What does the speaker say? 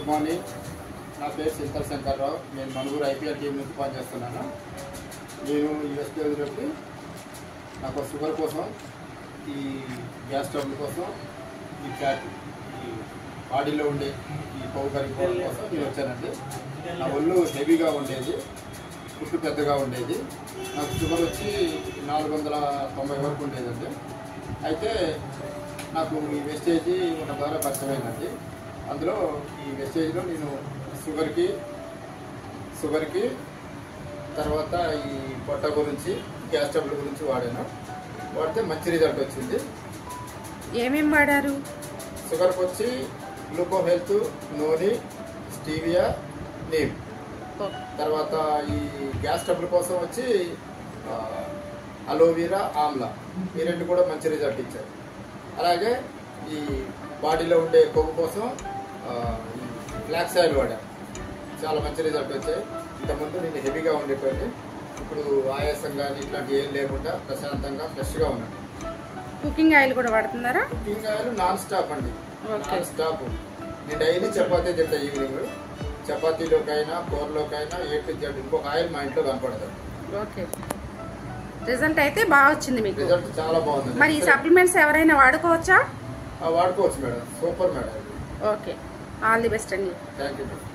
Good morning. నా పేరు సింతల్ శంకర్రావు. నేను మనుగురు ఐపీఎల్ టీం నుంచి పనిచేస్తున్నాను. నేను యూఎస్లోకి నాకు షుగర్ కోసం, ఈ గ్యాస్ ట్రబుల్ కోసం, ఈ ఫ్యాట్, ఈ బాడీలో ఉండే ఈ కొవ్వు కరిగిపోవడం కోసం నేను వచ్చానండి. నా ఒళ్ళు హెవీగా ఉండేది, పుట్టు పెద్దగా ఉండేది. నాకు షుగర్ వచ్చి 490 వరకు ఉండేదండి. అయితే నాకు ఈ వెస్టేజీ మన ద్వారా పరిచయమైందండి. అందులో ఈ వెస్టేజ్లో నేను షుగర్కి తర్వాత ఈ పొట్ట గురించి, గ్యాస్ ట్రబుల్ గురించి వాడితే మంచి రిజల్ట్ వచ్చింది. ఏమేమి వాడారు? షుగర్కి వచ్చి గ్లూకో హెల్త్, నూనె, స్టీవియా, నీమ్. తర్వాత ఈ గ్యాస్ ట్రబుల్ కోసం వచ్చి అలోవీరా, ఆమ్లా, ఈ రెండు కూడా మంచి రిజల్ట్ ఇచ్చారు. అలాగే ఈ బాడీలో ఉండే కొవ్వు కోసం ఫ్లాక్స్ ఆయిల్ వాడాను, చాలా మంచి రిజల్ట్ వచ్చాయి. ఇంతకుముందు నేను హెవీగా ఉండేటండి, ఇప్పుడు ఆయాసం కానీ ఇట్లాంటివి ఏం లేకుండా ప్రశాంతంగా ఫ్రెష్గా ఉన్నాను. కుకింగ్ ఆయిల్ కూడా వాడుతున్నారా? కుకింగ్ ఆయిల్ నాన్ స్టాప్ అండి, నాన్ స్టాప్. నేను డైలీ చపాతీ తింటా. ఈవినింగ్ చపాతీలోకైనా, కూరలోకైనా A to Z ఇంకొక ఆయిల్ మా ఇంట్లో కనపడతాను. ఓకే, రిజల్ట్ అయితే బాగా వచ్చింది మీకు? రిజల్ట్ చాలా బాగుంది. మరి ఈ సప్లిమెంట్స్ ఎవరైనా వాడుకోవచ్చా? వాడుకోవచ్చు madam, super madam. Okay, all the best అండి. Thank you madam.